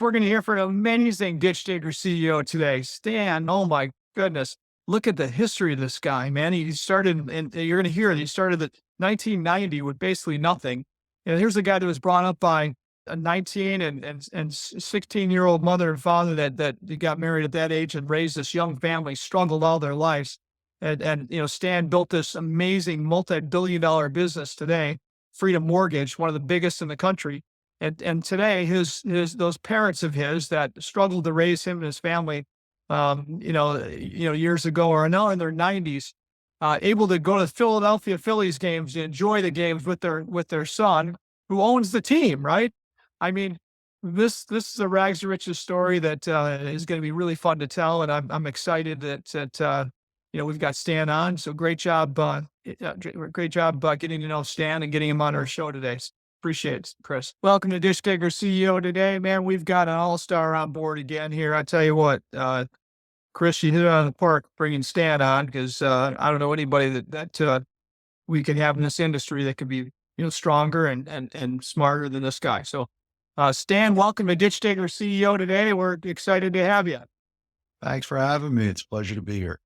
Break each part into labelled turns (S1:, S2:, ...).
S1: we're going to hear from an amazing ditch digger CEO today, Stan. Oh my goodness. Look at the history of this guy, man. He started, and you're going to hear it. He started in 1990 with basically nothing. And here's a guy that was brought up by a 19 and 16-year-old mother and father that got married at that age and raised this young family, struggled all their lives. Stan built this amazing multi-billion-dollar business today, Freedom Mortgage, one of the biggest in the country. And today, those parents of his that struggled to raise him and his family, years ago, are now in their 90s, able to go to Philadelphia Phillies games, enjoy the games with their son, who owns the team. Right? I mean, this is a rags to riches story that is going to be really fun to tell, and I'm excited that we've got Stan on. So great job, getting to know Stan and getting him on our show today. Appreciate it, Chris. Welcome to Dish Digger CEO today, man. We've got an all-star on board again here. I tell you what, Chris, you hit it out of the park bringing Stan on, because I don't know anybody that we can have in this industry that could be stronger and smarter than this guy. So, Stan, welcome to Ditch Digger CEO today. We're excited to have you.
S2: Thanks for having me. It's a pleasure to be here.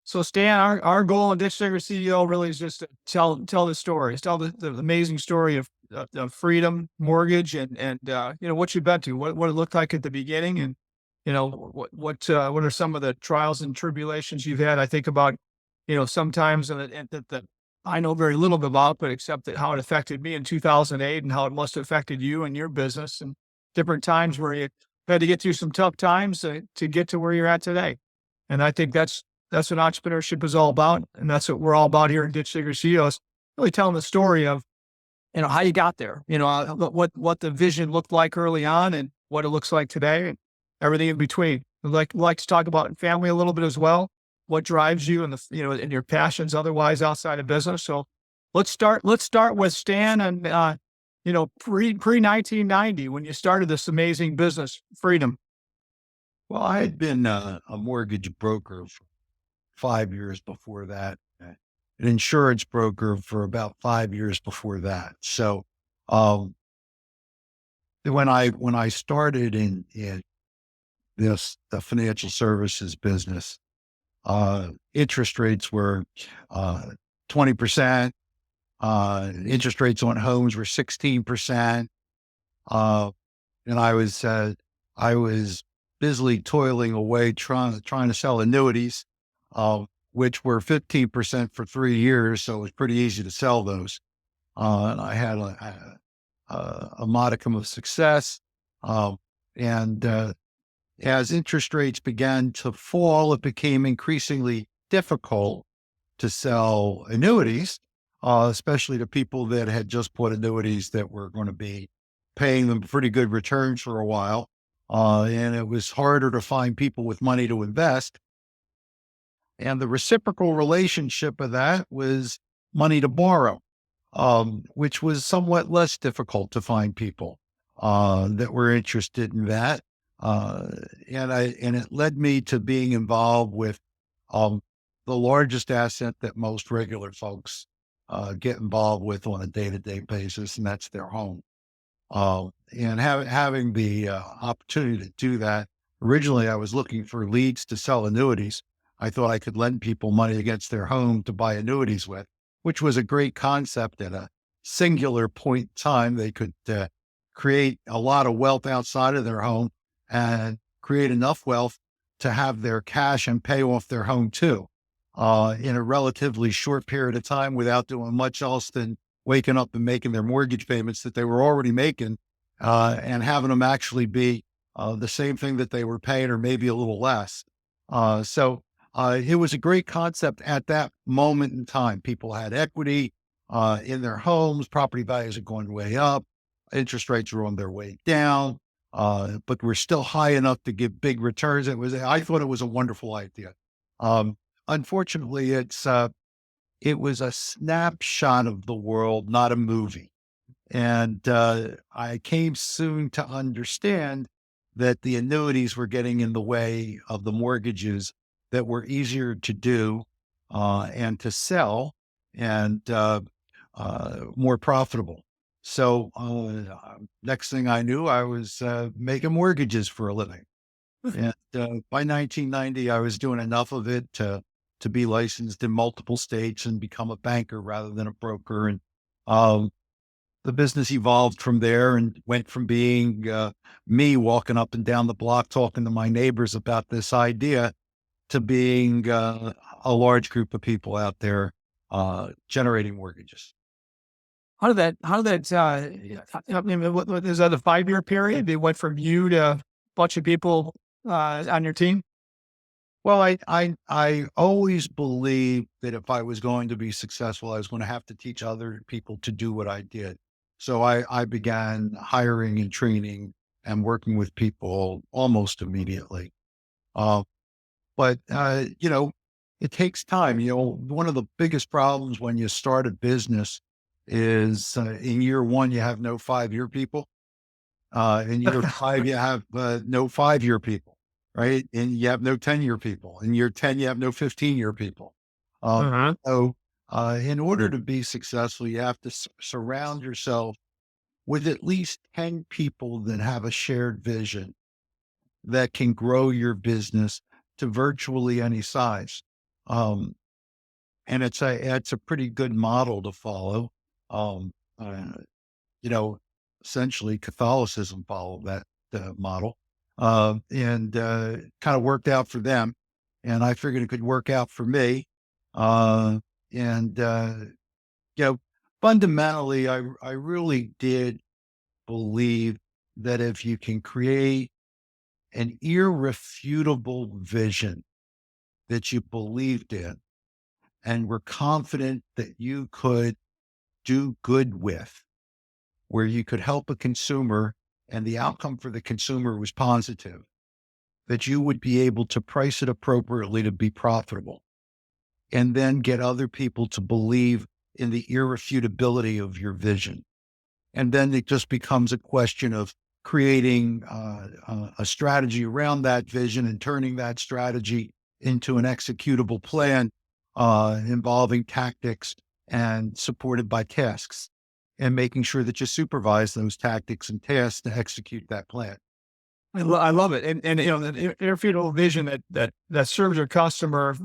S1: So, Stan, our goal in Ditch Digger CEO really is just to tell the stories, tell the amazing story of Freedom Mortgage and what you've been to, what it looked like at the beginning, and what are some of the trials and tribulations you've had. I think about sometimes that I know very little about, but except that how it affected me in 2008 and how it must have affected you and your business, and different times where you had to get through some tough times to get to where you're at today. And I think that's what entrepreneurship is all about. And that's what we're all about here in Ditch Digger CEOs, really telling the story of, how you got there, what the vision looked like early on and what it looks like today and everything in between. Like to talk about family a little bit as well, what drives you and and your passions otherwise outside of business. So let's start with Stan and, pre 1990, when you started this amazing business, Freedom.
S2: Well, I had been a mortgage broker for 5 years before that, an insurance broker for about 5 years before that. So, when I started in the financial services business, interest rates were 20%. Interest rates on homes were 16%. And I was busily toiling away trying to sell annuities, which were 15% for 3 years. So it was pretty easy to sell those. And I had a modicum of success. And as interest rates began to fall, it became increasingly difficult to sell annuities, especially to people that had just bought annuities that were going to be paying them pretty good returns for a while. And it was harder to find people with money to invest. And the reciprocal relationship of that was money to borrow, which was somewhat less difficult to find people that were interested in that. And it led me to being involved with the largest asset that most regular folks get involved with on a day-to-day basis, and that's their home. And having the opportunity to do that, originally I was looking for leads to sell annuities. I thought I could lend people money against their home to buy annuities with, which was a great concept at a singular point in time. They could create a lot of wealth outside of their home and create enough wealth to have their cash and pay off their home too, in a relatively short period of time without doing much else than waking up and making their mortgage payments that they were already making, and having them actually be the same thing that they were paying or maybe a little less. So it was a great concept at that moment in time. People had equity in their homes, property values are going way up, interest rates were on their way down, but we're still high enough to give big returns. I thought it was a wonderful idea. Unfortunately, it was a snapshot of the world, not a movie. And I came soon to understand that the annuities were getting in the way of the mortgages that were easier to do and to sell and more profitable. So next thing I knew, I was making mortgages for a living. And by 1990, I was doing enough of it to be licensed in multiple states and become a banker rather than a broker. And um, the business evolved from there and went from being me walking up and down the block talking to my neighbors about this idea to being a large group of people out there generating mortgages.
S1: How did that, I mean, what is that a 5-year period? It went from you to a bunch of people, on your team?
S2: Well, I always believed that if I was going to be successful, I was going to have to teach other people to do what I did. So I began hiring and training and working with people almost immediately. Uh, but it takes time. One of the biggest problems when you start a business is in year one, you have no 5-year people. In year five, you have no 5-year people, right? And you have no 10-year people. In year 10, you have no 15-year people. Um,
S1: Uh-huh.
S2: so, in order to be successful, you have to surround yourself with at least 10 people that have a shared vision that can grow your business to virtually any size. Um, and it's a pretty good model to follow. Um, uh, you know, Essentially Catholicism followed that model, and kind of worked out for them. And I figured it could work out for me. Uh, and you know, Fundamentally, I really did believe that if you can create an irrefutable vision that you believed in and were confident that you could do good with, where you could help a consumer and the outcome for the consumer was positive, that you would be able to price it appropriately to be profitable and then get other people to believe in the irrefutability of your vision. And then it just becomes a question of creating a strategy around that vision and turning that strategy into an executable plan involving tactics and supported by tasks, and making sure that you supervise those tactics and tasks to execute that plan.
S1: I love it, and the irrefutable vision that serves your customer,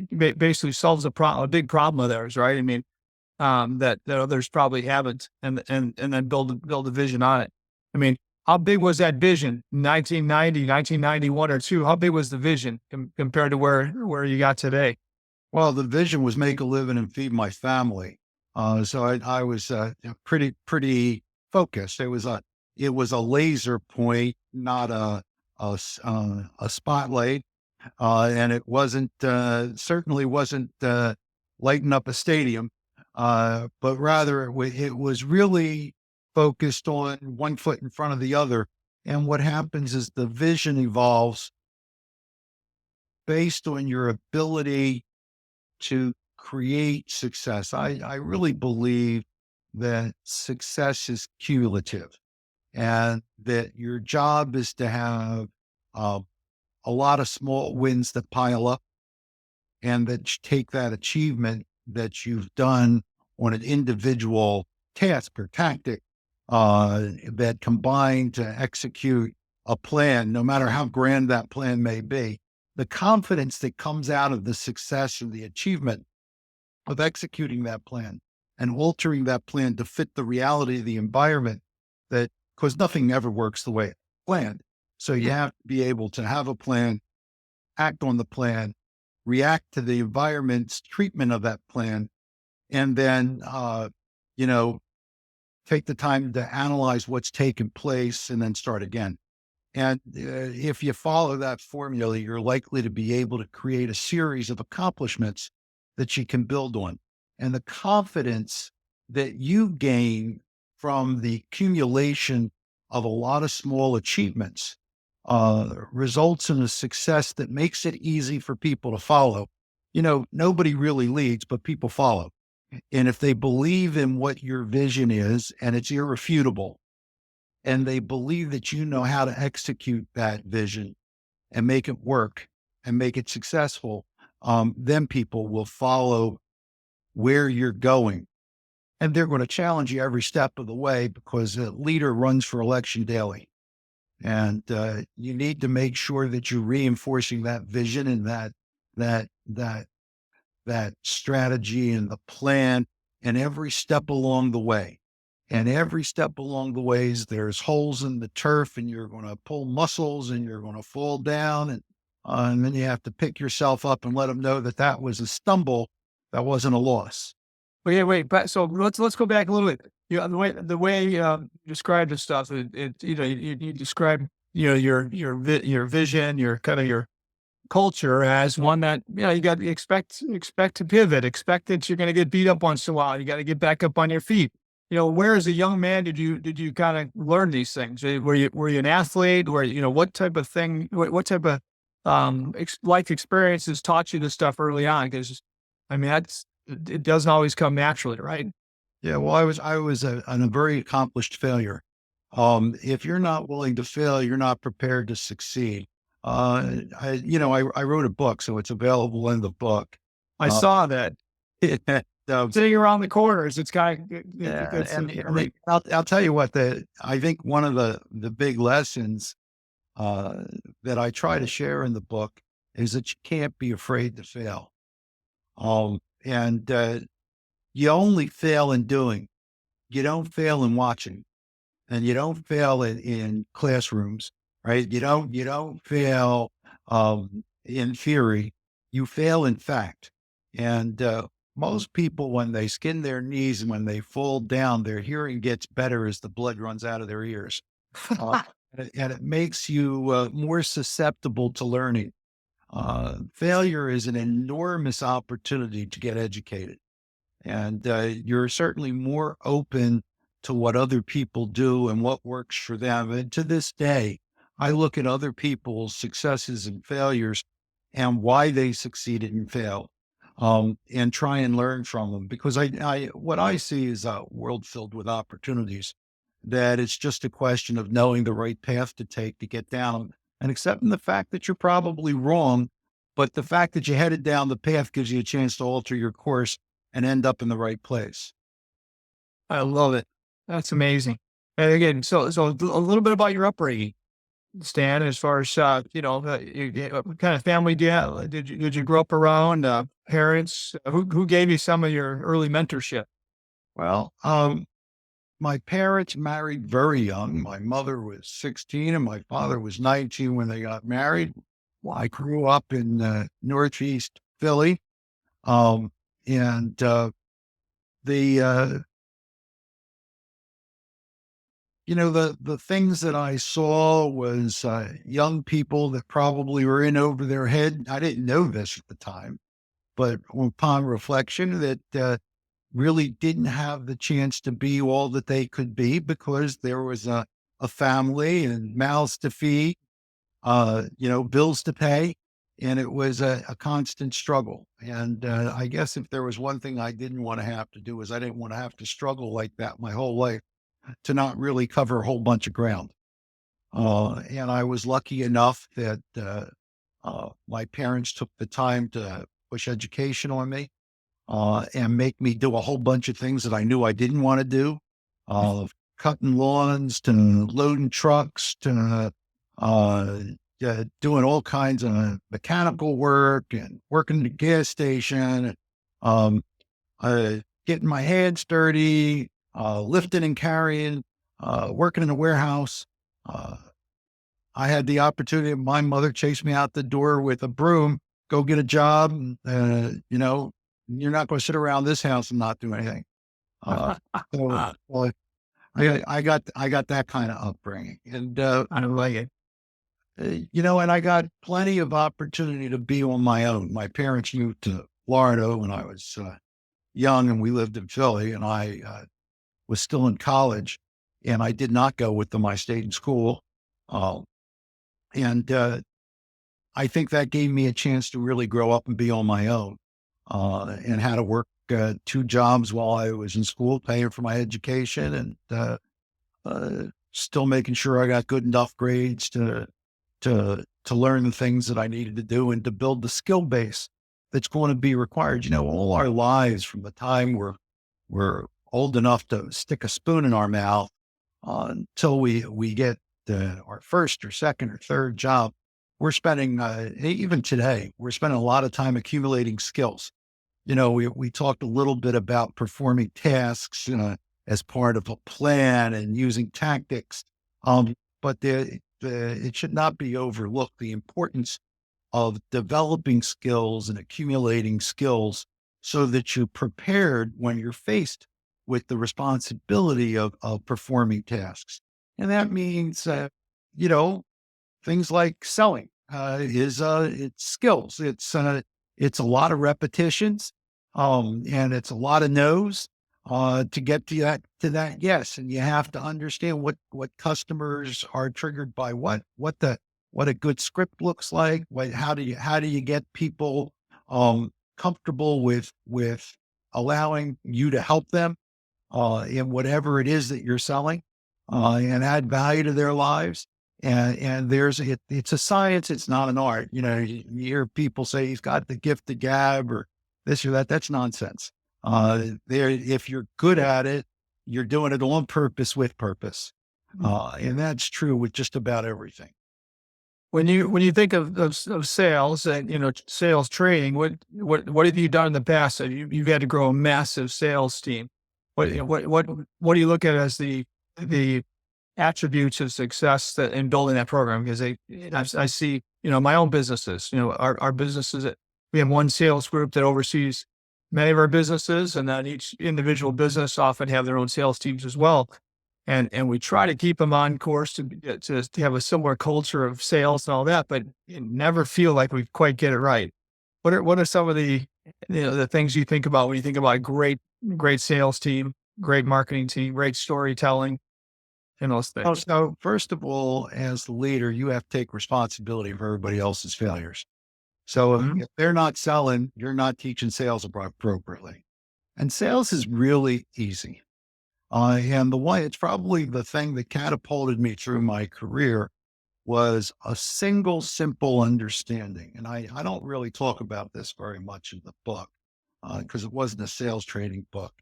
S1: basically solves a big problem of theirs, right? I mean, that others probably haven't, and then build a vision on it. I mean, how big was that vision? 1990, 1991, or two? How big was the vision compared to where you got today?
S2: Well, the vision was make a living and feed my family. So I was pretty focused. It was a laser point, not a spotlight. And it wasn't certainly wasn't lighting up a stadium, but rather it was really focused on one foot in front of the other. And what happens is the vision evolves based on your ability to create success. I really believe that success is cumulative and that your job is to have uh, a lot of small wins that pile up, and that take that achievement that you've done on an individual task or tactic that combine to execute a plan, no matter how grand that plan may be. The confidence that comes out of the success and the achievement of executing that plan and altering that plan to fit the reality of the environment, that because nothing ever works the way it's planned. So you have to be able to have a plan, act on the plan, react to the environment's treatment of that plan, and then, you know, take the time to analyze what's taken place and then start again. And if you follow that formula, you're likely to be able to create a series of accomplishments that you can build on. And the confidence that you gain from the accumulation of a lot of small achievements results in a success that makes it easy for people to follow. Nobody really leads, but people follow. And if they believe in what your vision is and it's irrefutable, and they believe that you know how to execute that vision and make it work and make it successful, then people will follow where you're going. and they're going to challenge you every step of the way because a leader runs for election daily. And you need to make sure that you're reinforcing that vision and that, that, that strategy and the plan and every step along the way. And every step along the ways, there's holes in the turf, and you're going to pull muscles, and you're going to fall down, and then you have to pick yourself up and let them know that that was a stumble, that wasn't a loss.
S1: But yeah, wait, but so let's go back a little bit. You know, the way you describe this stuff, you know, you describe, you know, your vision, your kind of your culture as one that, you know, you got to expect to pivot, expect that you're going to get beat up once in a while. You got to get back up on your feet. You know, where as a young man did you kind of learn these things? Were you an athlete? Or, you know, what type of thing? What type of life experiences taught you this stuff early on? Because I mean, it doesn't always come naturally, right?
S2: Yeah, well, I was a very accomplished failure. If you're not willing to fail, you're not prepared to succeed. I wrote a book, so it's available in the book.
S1: I
S2: Uh,
S1: saw that
S2: and,
S1: sitting around the corners. It's kind of
S2: yeah,
S1: that's
S2: and I'll tell you what, I think one of the big lessons uh, that I try to share in the book is that you can't be afraid to fail. And you only fail in doing. You don't fail in watching, and you don't fail in classrooms, right? You don't fail in theory. You fail in fact. And most people, when they skin their knees and when they fall down, their hearing gets better as the blood runs out of their ears, uh, and it makes you more susceptible to learning. Failure is an enormous opportunity to get educated, and you're certainly more open to what other people do and what works for them. And to this day, I look at other people's successes and failures and why they succeeded and failed, and try and learn from them, because what I see is a world filled with opportunities, that it's just a question of knowing the right path to take to get down and accepting the fact that you're probably wrong. But the fact that you headed down the path gives you a chance to alter your course and end up in the right place.
S1: I love it. That's amazing. And again, so a little bit about your upbringing, Stan, as far as what kind of family do you have? Did you grow up around parents? Who gave you some of your early mentorship?
S2: Well, my parents married very young. My mother was 16 and my father was 19 when they got married. I grew up in Northeast Philly. And the, the things that I saw was young people that probably were in over their head. I didn't know this at the time, but upon reflection, that really didn't have the chance to be all that they could be because there was a family and mouths to feed, bills to pay. And it was a constant struggle. And I guess if there was one thing I didn't want to have to do is I didn't want to have to struggle like that my whole life to not really cover a whole bunch of ground. And I was lucky enough that my parents took the time to push education on me, and make me do a whole bunch of things that I knew I didn't want to do, uh, cutting lawns to loading trucks to doing all kinds of mechanical work and working at the gas station, um, getting my hands dirty, lifting and carrying, working in a warehouse. Uh, I had the opportunity. My mother chased me out the door with a broom. Go get a job. You're not going to sit around this house and not do anything. Uh, so, well, I got that kind of upbringing, and
S1: I like it.
S2: and I got plenty of opportunity to be on my own. My parents moved to Florida when I was young, and we lived in Philly, and I was still in college, and I did not go with them. I stayed in school, uh, and I think that gave me a chance to really grow up and be on my own, and how to work two jobs while I was in school, paying for my education, and still making sure I got good enough grades to learn the things that I needed to do and to build the skill base that's going to be required. All our lives from the time we're old enough to stick a spoon in our mouth until we get our first or second or third job. We're spending, even today, we're spending a lot of time accumulating skills. We talked a little bit about performing tasks, as part of a plan and using tactics. But it should not be overlooked the importance of developing skills and accumulating skills so that you're prepared when you're faced with the responsibility of performing tasks. And that means, you know, things like selling it's skills. It's a lot of repetitions, and it's a lot of no's to get to that yes. And you have to understand what customers are triggered by what a good script looks like. How do you get people comfortable with allowing you to help them in whatever it is that you're selling, and add value to their lives. And it's a science. It's not an art. You hear people say he's got the gift of gab or this or that. That's nonsense. If you're good at it, you're doing it on purpose with purpose. And that's true with just about everything.
S1: When you think of sales and sales training, what have you done in the past? So you've had to grow a massive sales team. What do you look at as the attributes of success in building that program? Because I see my own businesses. Our businesses. We have one sales group that oversees many of our businesses, and then each individual business often have their own sales teams as well. And we try to keep them on course to have a similar culture of sales and all that, but you never feel like we quite get it right. What are some of the things you think about when you think about a great sales team, great marketing team, great storytelling, and those
S2: Oh,
S1: things?
S2: so first of all, as the leader, you have to take responsibility for everybody else's failures. So
S1: Mhm.
S2: if they're not selling, you're not teaching sales appropriately. And sales is really easy. And it's probably the thing that catapulted me through my career was a single simple understanding. And I don't really talk about this very much in the book because it wasn't a sales training book,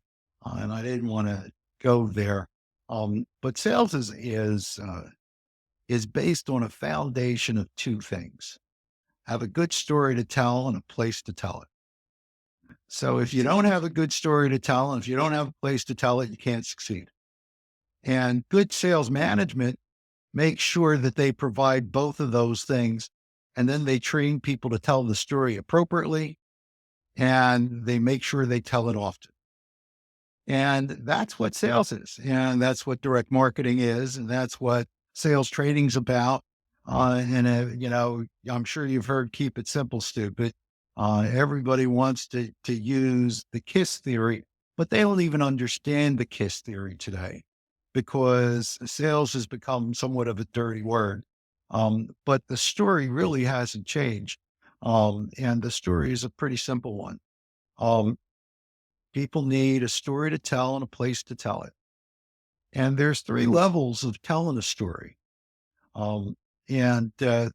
S2: and I didn't want to go there. But sales is based on a foundation of two things: have a good story to tell and a place to tell it. So if you don't have a good story to tell, and if you don't have a place to tell it, you can't succeed. And good sales management makes sure that they provide both of those things. And then they train people to tell the story appropriately, and they make sure they tell it often. And that's what sales is. And that's what direct marketing is. And that's what sales training's about. I'm sure you've heard keep it simple, stupid. Everybody wants to use the KISS theory, but they don't even understand the KISS theory today because sales has become somewhat of a dirty word. But the story really hasn't changed. And the story is a pretty simple one. Um, People need a story to tell and a place to tell it. And there's three levels of telling a story. And the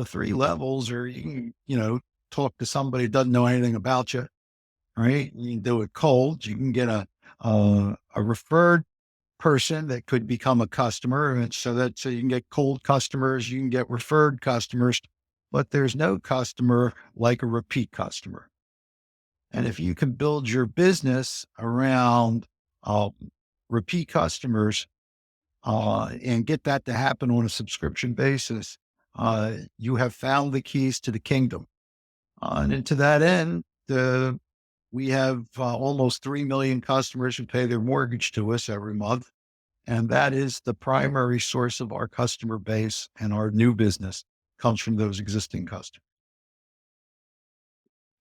S2: three levels are you can, talk to somebody who doesn't know anything about you, right? You can do it cold. You can get a referred person that could become a customer. And so you can get cold customers, you can get referred customers, but there's no customer like a repeat customer. And if you can build your business around uh, repeat customers and get that to happen on a subscription basis, you have found the keys to the kingdom. And to that end, we have almost 3 million customers who pay their mortgage to us every month. And that is the primary source of our customer base, and our new business comes from those existing customers.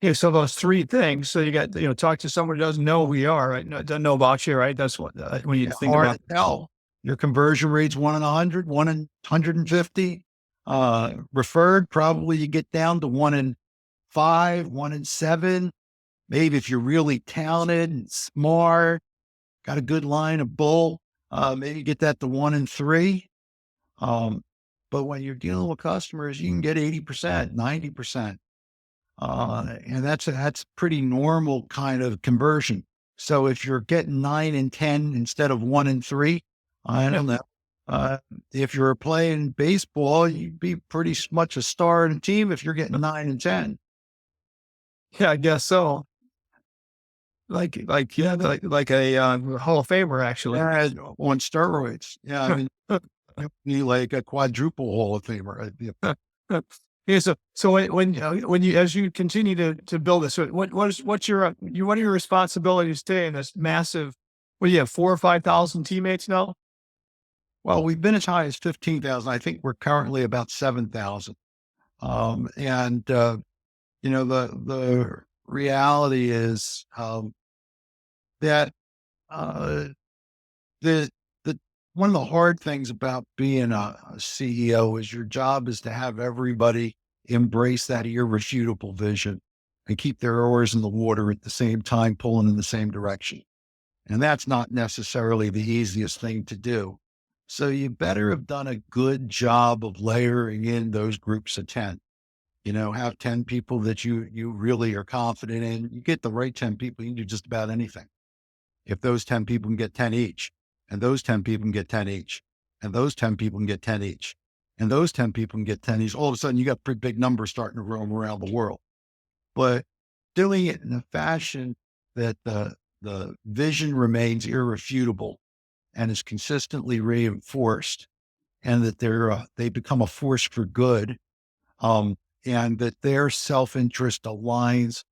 S1: Yeah, so those three things. So you got, talk to someone who doesn't know who you are, right? No, doesn't know about you, right? That's what, when you
S2: Yeah,
S1: think
S2: hard
S1: about.
S2: to tell. Your conversion rate's 1 in 100, 1 in 150. Referred, probably you get down to 1 in 5, 1 in 7. Maybe if you're really talented and smart, got a good line of bull, maybe get that to 1 in 3. Um, but when you're dealing with customers, you can get 80%, 90%. And that's pretty normal kind of conversion. So if you're getting 9 and 10 instead of 1 and 3, I
S1: Yeah,
S2: don't know. Uh, if you're playing baseball, you'd be pretty much a star in the team if you're getting 9 and 10.
S1: yeah, I guess so. Yeah, like a Hall of Famer, actually.
S2: Yeah, on steroids. Yeah, I mean, you'd be like a quadruple Hall of Famer.
S1: Yeah. So when you as you continue to build this, so what are your responsibilities today in this massive? What do you have, 4 or 5 thousand teammates now?
S2: Well, we've been as high as 15,000. I think we're currently about 7,000. And the reality is that uh, the the one of the hard things about being a CEO is your job is to have everybody embrace that irrefutable vision and keep their oars in the water at the same time, pulling in the same direction. And that's not necessarily the easiest thing to do. So you better have done a good job of layering in those groups of 10. Have 10 people that you really are confident in. You get the right 10 people, you can do just about anything. If those 10 people can get 10 each, and those 10 people can get 10 each, and those 10 people can get 10 each, and those 10 people can get 10 each, all of a sudden you got pretty big numbers starting to roam around the world. But doing it in a fashion that the vision remains irrefutable and is consistently reinforced, and that they become a force for good, and that their self-interest aligns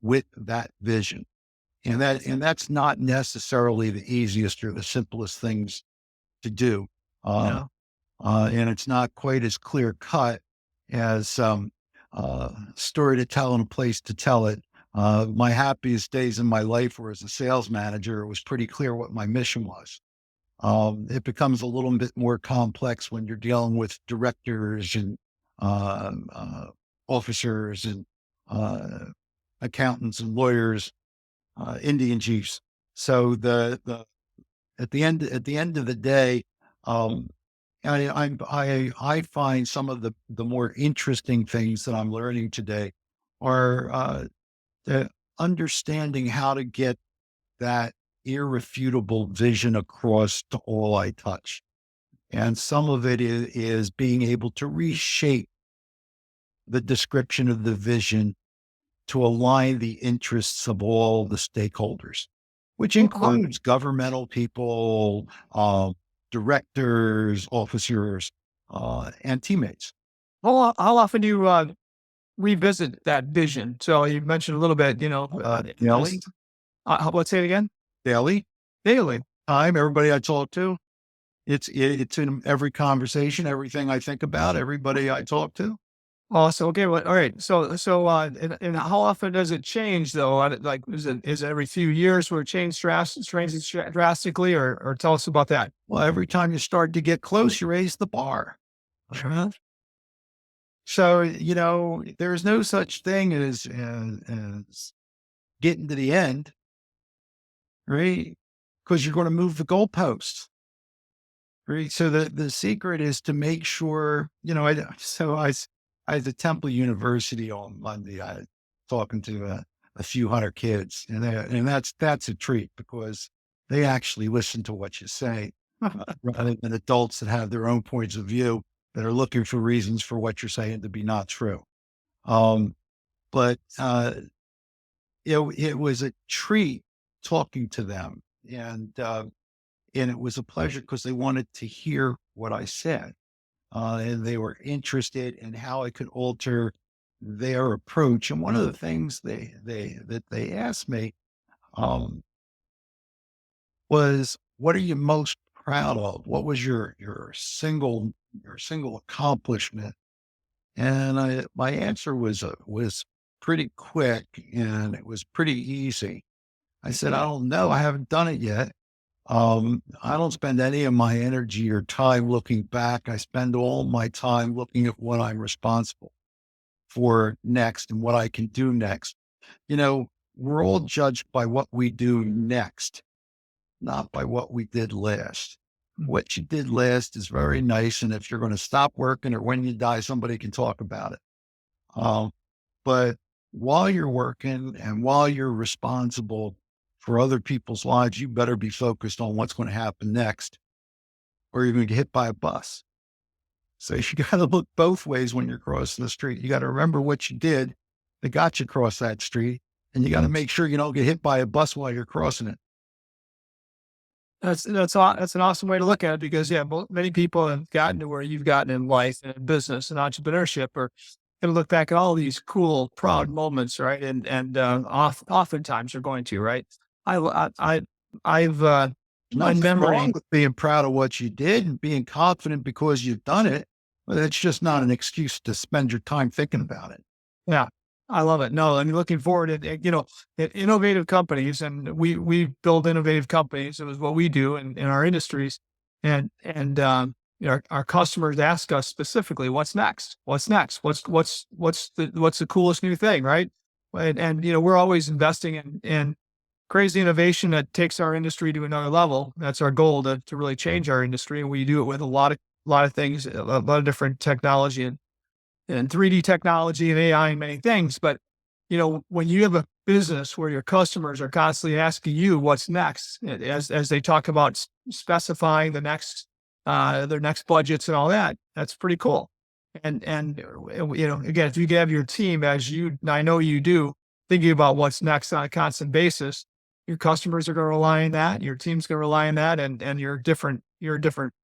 S2: with that vision. And that's not necessarily the easiest or the simplest things to do. Uh,
S1: Yeah.
S2: and it's not quite as clear cut as story to tell and a place to tell it. My happiest days in my life were as a sales manager. It was pretty clear what my mission was. It becomes a little bit more complex when you're dealing with directors and officers and uh, accountants and lawyers, Indian chiefs. So the at the end of the day, um, I find some of the more interesting things that I'm learning today are the understanding how to get that irrefutable vision across to all I touch. And some of it is being able to reshape the description of the vision to align the interests of all the stakeholders, which
S1: Well, how,
S2: includes governmental people, directors, officers, and teammates.
S1: how often do you revisit that vision? So you mentioned a little bit,
S2: Daily,
S1: just let's say it again.
S2: daily
S1: Daily.
S2: time. Everybody I talk to, it's in every conversation, everything I think about, everybody I talk to.
S1: Oh, so okay, well, all right. And how often does it change though? Like, is it every few years where it changes drastically, or tell us about that?
S2: Well, every time you start to get close, you raise the bar.
S1: Sure.
S2: So, there's no such thing as getting to the end, right? Because you're going to move the goalposts, right? So the secret is to make sure, I was at Temple University on Monday. I talking to a few hundred kids, and that's a treat because they actually listen to what you say, rather than adults that have their own points of view that are looking for reasons for what you're saying to be not true. Um, but it was a treat talking to them, and it was a pleasure because they wanted to hear what I said, and they were interested in how I could alter their approach. And one of the things they asked me um, was, "What are you most proud of? What was your single accomplishment?" And my answer was pretty quick, and it was pretty easy. I said, "I don't know. I haven't done it yet. I don't spend any of my energy or time looking back. I spend all my time looking at what I'm responsible for next and what I can do next. We're all judged by what we do next, not by what we did last. What you did last is very nice. And if you're going to stop working or when you die, somebody can talk about it. Um, but while you're working and while you're responsible for other people's lives, you better be focused on what's going to happen next, or you're going to get hit by a bus. So you got to look both ways when you're crossing the street. You got to remember what you did that got you across that street, and you got to make sure you don't get hit by a bus while you're crossing it.
S1: That's an awesome way to look at it because yeah, many people have gotten to where you've gotten in life and in business and entrepreneurship are going to look back at all these cool, proud moments, right? Oftentimes they're going to, right? I I've my
S2: Nothing wrong
S1: memory.
S2: with being proud of what you did and being confident because you've done it, but it's just not an excuse to spend your time thinking about it.
S1: Yeah, I love it. No, I'm looking forward at innovative companies, and we build innovative companies. It was what we do in our industries, our customers ask us specifically, "What's next? What's next? What's the coolest new thing?" Right? We're always investing in crazy innovation that takes our industry to another level. That's our goal to really change our industry, and we do it with a lot of things, a lot of different technology and 3D technology and AI and many things. But, when you have a business where your customers are constantly asking you what's next, as they talk about specifying their next budgets and all that, that's pretty cool. Again, if you have your team I know you do, thinking about what's next on a constant basis, your customers are going to rely on that. Your team's going to rely on that. And you're a different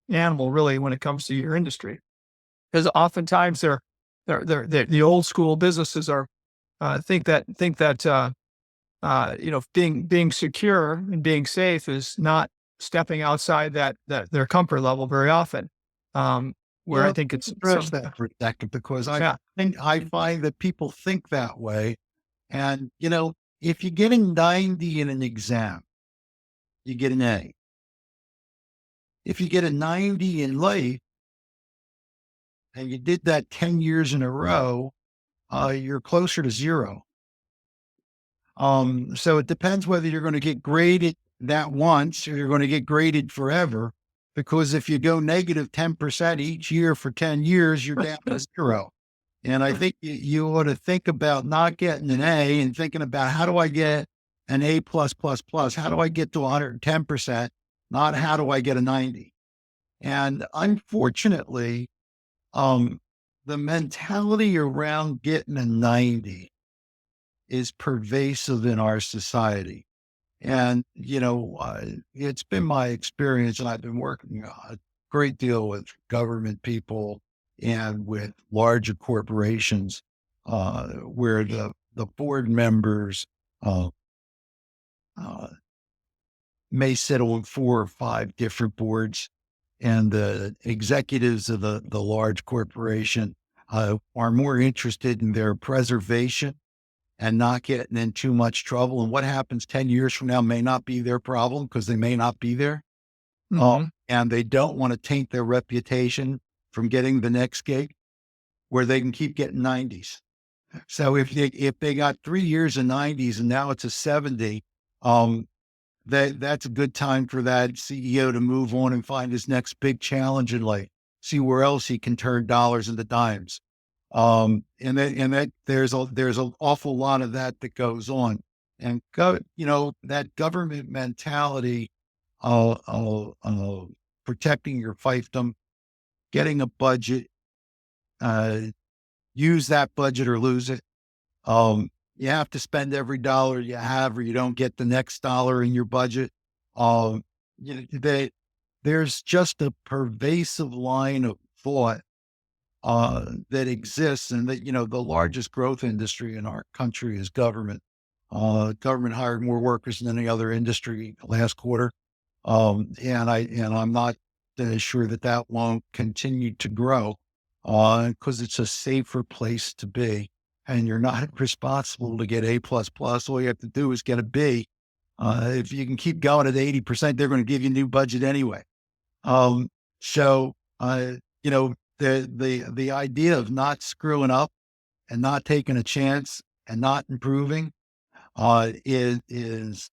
S1: animal really when it comes to your industry. Because oftentimes the old school businesses are think that being secure and being safe is not stepping outside that their comfort level very often. Where I
S2: Yeah,
S1: think it's
S2: address that for a second because
S1: yeah.
S2: I find that people think that way. And, if you get a 90 in an exam, you get an A. If you get a 90 in life and you did that 10 years in a row, you're closer to zero. So it depends whether you're going to get graded that once or you're going to get graded forever. Because if you go negative 10% each year for 10 years, you're down to zero. And I think you ought to think about not getting an A and thinking about how do I get an A plus plus plus? How do I get to 110%? Not how do I get a 90? And unfortunately, um, the mentality around getting a 90 is pervasive in our society. And, it's been my experience, and I've been working a great deal with government people and with larger corporations, where the board members uh, uh, may sit on 4 or 5 different boards, and the executives of the large corporation are more interested in their preservation and not getting in too much trouble. And what happens 10 years from now may not be their problem because they may not be there.
S1: Hmm.
S2: And they don't want to taint their reputation from getting the next gig where they can keep getting 90s. So if they got 3 years of 90s and now it's a 70, um, that's a good time for that CEO to move on and find his next big challenge in life, see where else he can turn dollars into dimes. And that there's an awful lot of that goes on, and that government mentality, protecting your fiefdom, getting a budget, uh, use that budget or lose it. You have to spend every dollar you have, or you don't get the next dollar in your budget. Um, there's just a pervasive line of thought that exists, and that the largest growth industry in our country is government. Government hired more workers than any other industry last quarter, and I'm not sure that won't continue to grow because it's a safer place to be, and you're not responsible to get A plus plus. All you have to do is get a B. If you can keep going at 80%, they're going to give you a new budget anyway. So, the idea of not screwing up and not taking a chance and not improving, is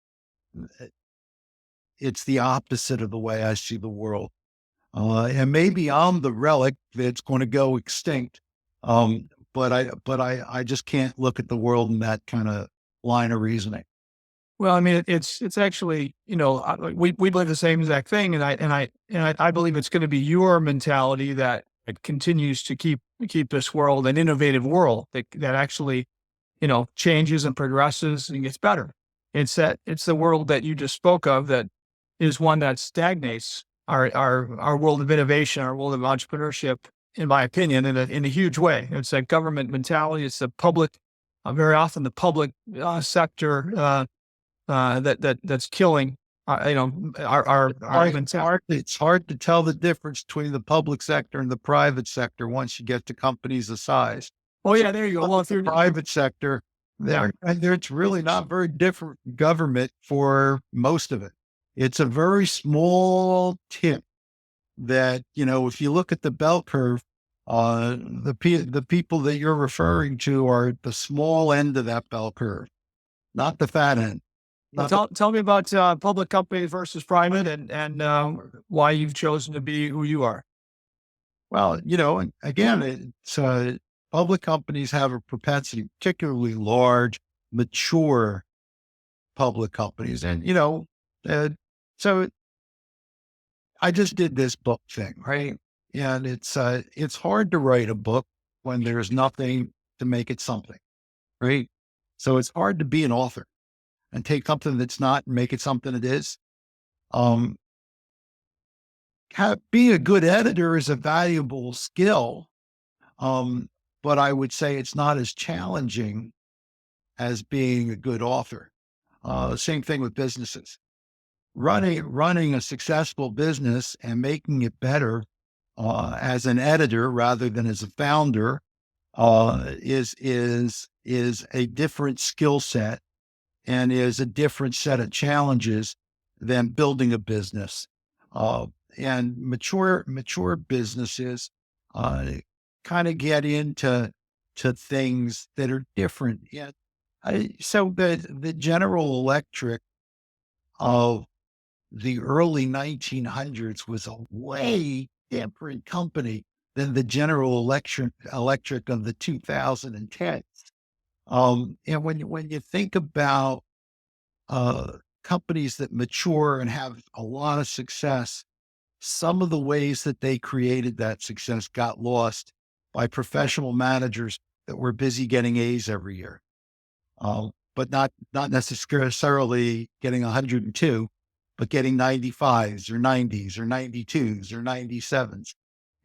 S2: it's the opposite of the way I see the world. And maybe I'm the relic that's going to go extinct. But I just can't look at the world in that kind of line of reasoning.
S1: Well, I mean, it's actually, we believe the same exact thing, and I believe it's going to be your mentality that it continues to keep this world an innovative world that actually, changes and progresses and gets better. It's the world that you just spoke of that is one that stagnates our world of innovation, our world of entrepreneurship, in my opinion, in a huge way. It's that government mentality. It's the public, very often the public sector. That's killing, our mentality.
S2: It's hard to tell the difference between the public sector and the private sector once you get to companies of size.
S1: Oh yeah, there you go. Well, if
S2: The
S1: you're,
S2: private sector, it's really not very different government for most of it. It's a very small tip that, if you look at the bell curve, the people that you're referring to are at the small end of that bell curve, not the fat end.
S1: well,
S2: Not the,
S1: tell me about public companies versus private, and why you've chosen to be who you are.
S2: well, and again, it's public companies have a propensity, particularly large, mature public companies, and uh, so I just did this book thing, right? And it's hard to write a book when there's nothing to make it something, right? So it's hard to be an author and take something that's not and make it something it is. Um, being a good editor is a valuable skill, um, but I would say it's not as challenging as being a good author. Same thing with businesses. Running a successful business and making it better as an editor rather than as a founder is a different skill set and is a different set of challenges than building a business. Uh, and mature businesses uh, kind of get into things that are different. Yeah. So the General Electric of the early 1900s was a way different company than the General Electric of the 2010s. And when you think about uh, companies that mature and have a lot of success, some of the ways that they created that success got lost by professional managers that were busy getting A's every year, but not necessarily getting 102, but getting 95s or 90s or 92s or 97s.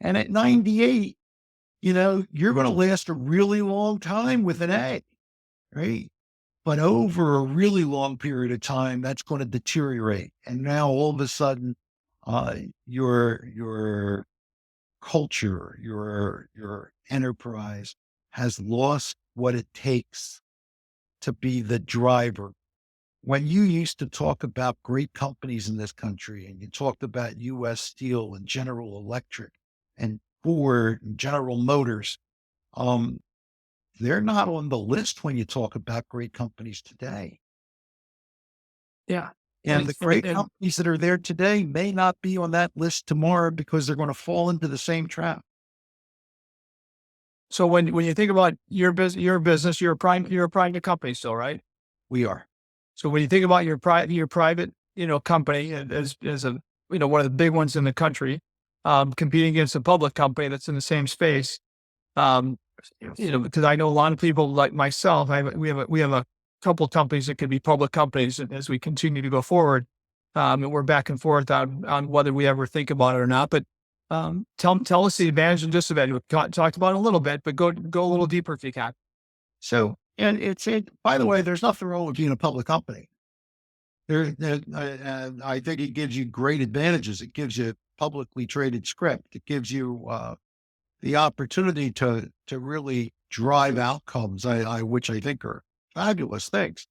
S2: And at 98, you're going to last a really long time with an A, right? But over a really long period of time, that's going to deteriorate. And now all of a sudden, uh, your culture, your enterprise has lost what it takes to be the driver. When you used to talk about great companies in this country and you talked about US Steel and General Electric and Ford and General Motors, um, they're not on the list when you talk about great companies today.
S1: Yeah,
S2: And the great
S1: and
S2: companies that are there today may not be on that list tomorrow because they're going to fall into the same trap.
S1: so when you think about your business, you're a private company still, right?
S2: We are.
S1: So when you think about your private, company as a, one of the big ones in the country, competing against a public company that's in the same space, um, because I know a lot of people like myself, we have a couple of companies that could be public companies as we continue to go forward. And we're back and forth on whether we ever think about it or not. But tell us the advantage and disadvantage. We've talked about it a little bit, but go a little deeper if you can.
S2: So, and by the way, there's nothing wrong with being a public company. I think it gives you great advantages. It gives you publicly traded script. It gives you the opportunity to really drive outcomes, which I think are fabulous things.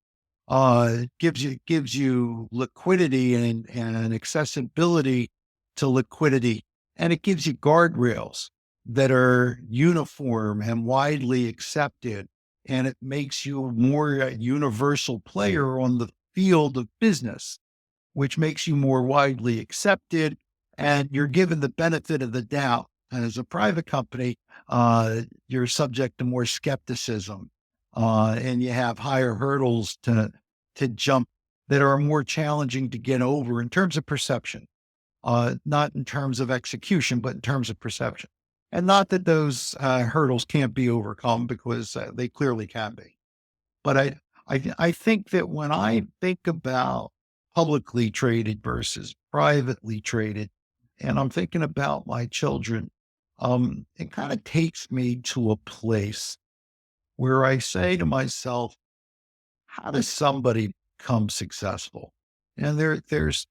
S2: Gives you liquidity and accessibility to liquidity, and it gives you guardrails that are uniform and widely accepted, and it makes you a more universal player on the field of business, which makes you more widely accepted, and you're given the benefit of the doubt. And as a private company, you're subject to more skepticism, and you have higher hurdles to jump that are more challenging to get over in terms of perception, not in terms of execution, but in terms of perception. And not that those hurdles can't be overcome, because they clearly can be. But I think that when I think about publicly traded versus privately traded, and I'm thinking about my children, it kind of takes me to a place where I say to myself, how does somebody become successful? And there's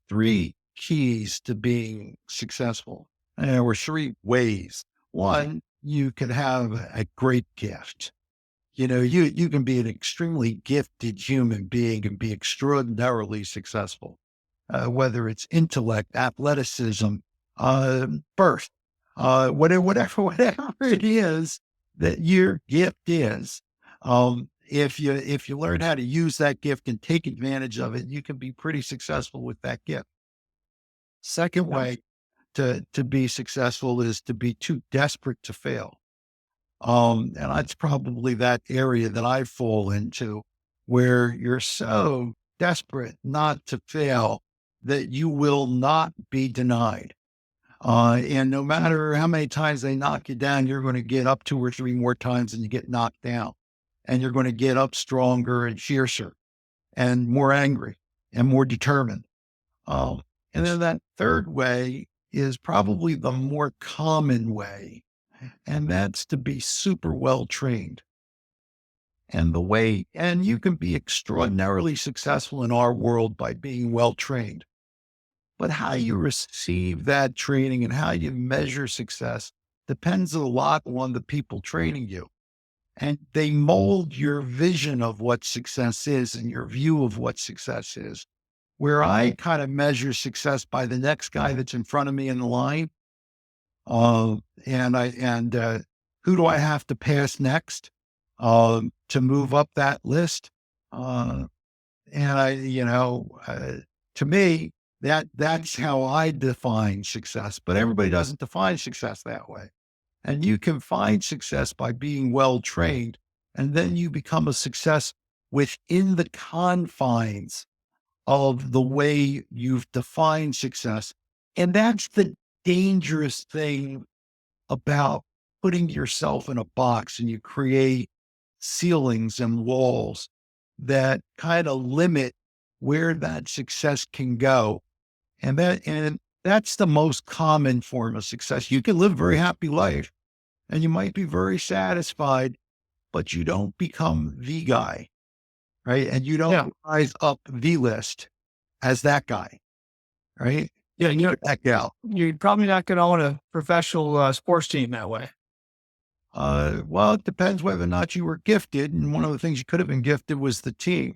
S2: three keys to being successful, or three ways. One, you can have a great gift. You can be an extremely gifted human being and be extraordinarily successful, whether it's intellect, athleticism, birth, whatever it is that your gift is. If you learn how to use that gift and take advantage of it, you can be pretty successful with that gift. Second
S1: Yeah.
S2: way to be successful is to be too desperate to fail. And that's probably that area that I fall into, where you're so desperate not to fail that you will not be denied. And no matter how many times they knock you down, you're going to get up two or three more times and you get knocked down. And you're going to get up stronger and fiercer and more angry and more determined. Um, and then that third way is probably the more common way, and that's to be super well trained. And you can be extraordinarily successful in our world by being well trained. But how you receive that training and how you measure success depends a lot on the people training you. And they mold your vision of what success is and your view of what success is. Where I kind of measure success by the next guy that's in front of me in the line. And who do I have to pass next to move up that list? Uh, and to me, that's how I define success. But everybody doesn't define success that way. And you can find success by being well trained, and then you become a success within the confines of the way you've defined success. And that's the dangerous thing about putting yourself in a box, and you create ceilings and walls that kind of limit where that success can go. And that's the most common form of success. You can live a very happy life and you might be very satisfied, but you don't become the guy, right? And you
S1: Yeah.
S2: don't rise up the list as that guy, right?
S1: Yeah.
S2: That gal.
S1: You're probably not going to own a professional sports team that way.
S2: Well, it depends whether or not you were gifted. And one of the things you could have been gifted was the team.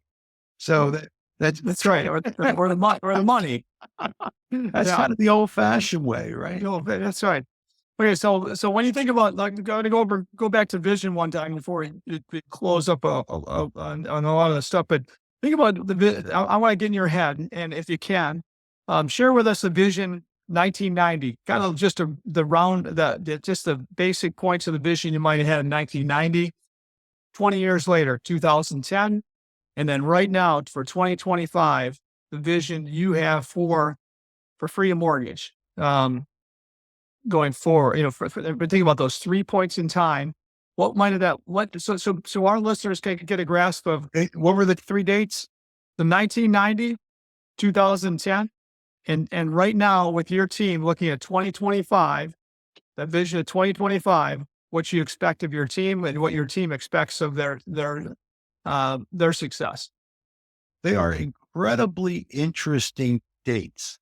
S2: So
S1: That's right. Or the money.
S2: that's
S1: Yeah.
S2: kind of the old fashioned way, right?
S1: That's right. Okay. So when you think about, like, go back to vision one time before we close up on a lot of the stuff, but think about I want to get in your head, and if you can, share with us the vision 1990, kind of just just the basic points of the vision you might have had in 1990, 20 years later, 2010. And then right now for 2025, the vision you have for Freedom Mortgage, going forward, but think about those 3 points in time. What might have that, so our listeners can get a grasp of, what were the 3 dates? The 1990, 2010, and right now with your team looking at 2025, that vision of 2025, what you expect of your team and what your team expects of their success.
S2: They are incredibly interesting dates.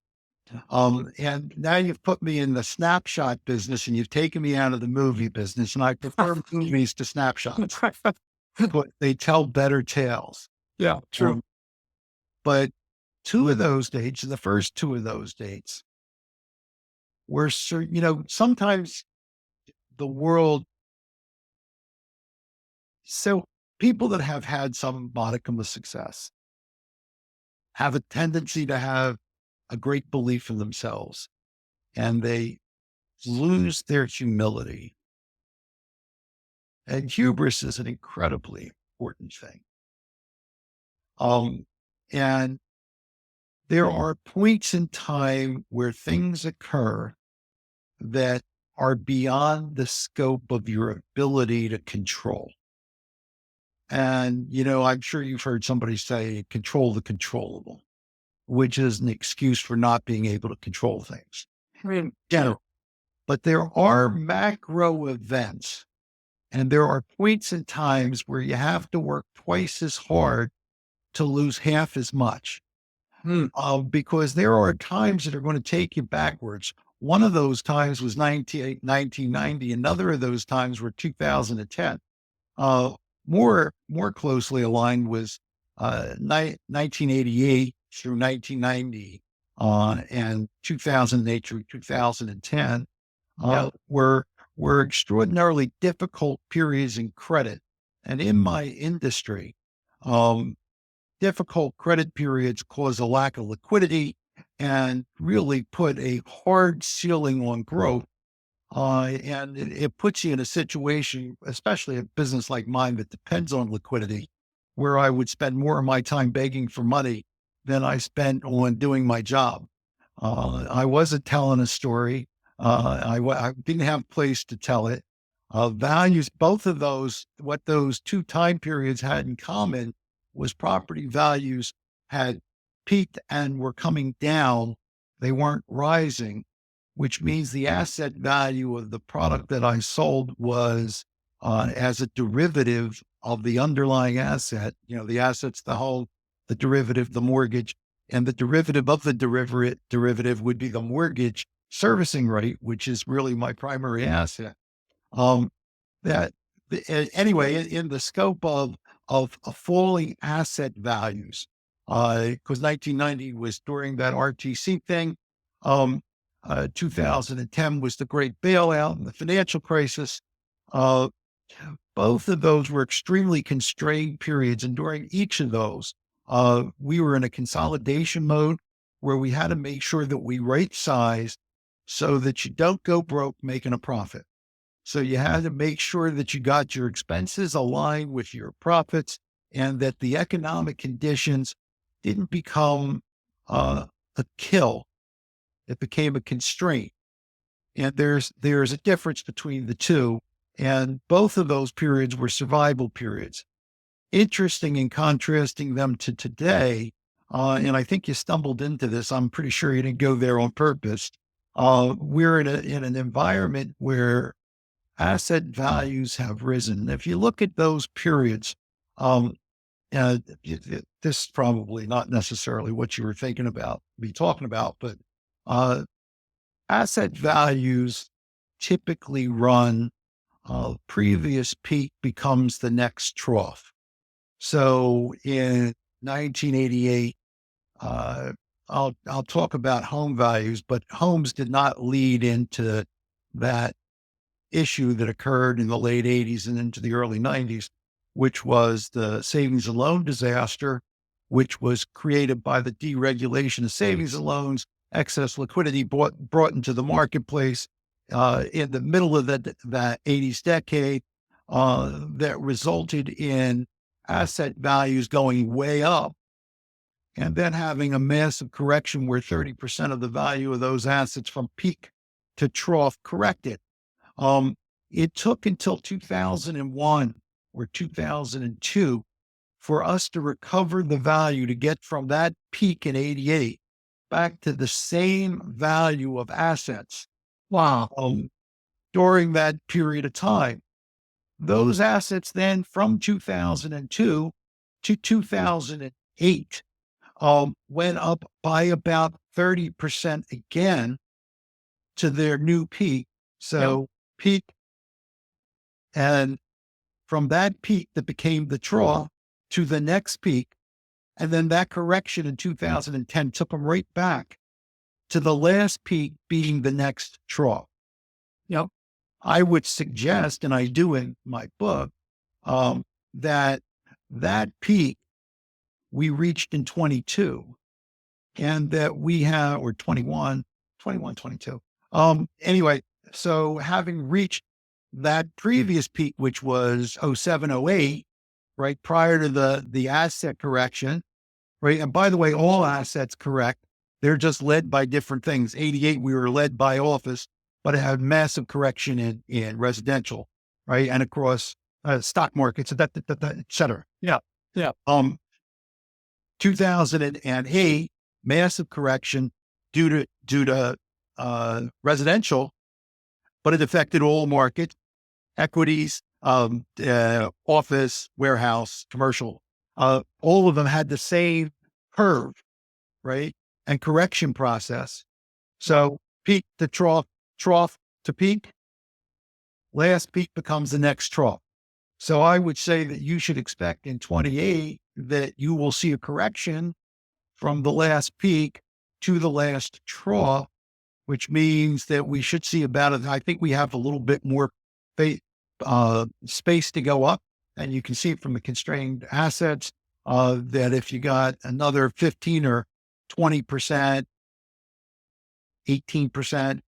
S2: And now you've put me in the snapshot business and you've taken me out of the movie business, and I prefer movies to snapshots, but they tell better tales.
S1: Yeah, true.
S2: But two of those dates, the first two of those dates were, sometimes the world, so people that have had some modicum of success have a tendency to have a great belief in themselves, and they lose their humility. And hubris is an incredibly important thing. And there are points in time where things occur that are beyond the scope of your ability to control. And, I'm sure you've heard somebody say, control the controllable, which is an excuse for not being able to control things.
S1: I mean,
S2: General. But there are macro events and there are points and times where you have to work twice as hard to lose half as much.
S1: hmm,
S2: Because there are times that are going to take you backwards. One of those times was 1990. Another of those times were 2010. Uh, more closely aligned was 1988 through 1990 and 2008 through 2010
S1: yeah,
S2: were extraordinarily difficult periods in credit. And in my industry, um, difficult credit periods cause a lack of liquidity and really put a hard ceiling on growth. And it puts you in a situation, especially a business like mine that depends on liquidity, where I would spend more of my time begging for money than I spent on doing my job. I wasn't telling a story. I didn't have a place to tell it. Values, both of those, what those two time periods had in common was property values had peaked and were coming down. They weren't rising, which means the asset value of the product that I sold was as a derivative of the underlying asset, the assets, the home, the derivative, the mortgage, and the derivative of the derivative would be the mortgage servicing rate, which is really my primary asset. Um, that anyway, in the scope of falling asset values, because 1990 was during that RTC thing. 2010 was the great bailout and the financial crisis. Uh, Both of those were extremely constrained periods, and during each of those, we were in a consolidation mode where we had to make sure that we right size so that you don't go broke making a profit. So you had to make sure that you got your expenses aligned with your profits and that the economic conditions didn't become a kill. It became a constraint. And there's a difference between the two. And both of those periods were survival periods. Interesting in contrasting them to today. And I think you stumbled into this. I'm pretty sure you didn't go there on purpose. We're in an environment where asset values have risen. If you look at those periods, um, this is probably not necessarily what you were thinking about, be talking about, but uh, asset values typically run previous peak becomes the next trough. So in 1988, uh, I'll talk about home values, but homes did not lead into that issue that occurred in the late 80s and into the early 90s, which was the savings and loan disaster, which was created by the deregulation of savings and loans, excess liquidity brought into the marketplace in the middle of that 80s decade that resulted in asset values going way up and then having a massive correction where 30% of the value of those assets from peak to trough corrected. Um, it took until 2001 or 2002 for us to recover the value to get from that peak in 88 back to the same value of assets
S1: wow,
S2: during that period of time. Those assets then from 2002 to 2008 went up by about 30% again to their new peak.
S1: yep,
S2: So peak, and from that peak that became the trough to the next peak. And then that correction in 2010 took them right back to the last peak being the next trough.
S1: yep,
S2: I would suggest, and I do in my book, that that peak we reached in 22 and that we have, or 21, 22. Anyway, so having reached that previous peak, which was 07, 08, right prior to the asset correction, right? And by the way, all assets correct. They're just led by different things. 88, we were led by office, but it had massive correction in residential, right? And across stock markets, et cetera.
S1: Yeah. Yeah.
S2: 2008, massive correction due to residential, but it affected all markets, equities, office, warehouse, commercial. All of them had the same curve, right? And correction process. So peak to trough, trough to peak, last peak becomes the next trough. So I would say that you should expect in 28 that you will see a correction from the last peak to the last trough, which means that we should see about it. I think we have a little bit more space to go up. And you can see it from the constrained assets that if you got another 15 or 20%, 18%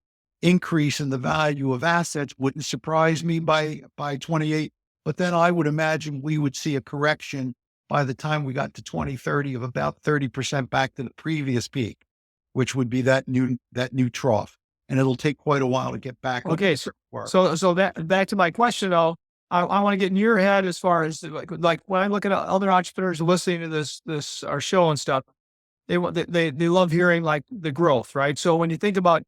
S2: increase in the value of assets wouldn't surprise me by 28. But then I would imagine we would see a correction by the time we got to 2030 of about 30% back to the previous peak, which would be that new trough. And it'll take quite a while to get back.
S1: Okay. So that back to my question though, I want to get in your head as far as like when I look at other entrepreneurs listening to this, our show and stuff, they love hearing like the growth, right? So when you think about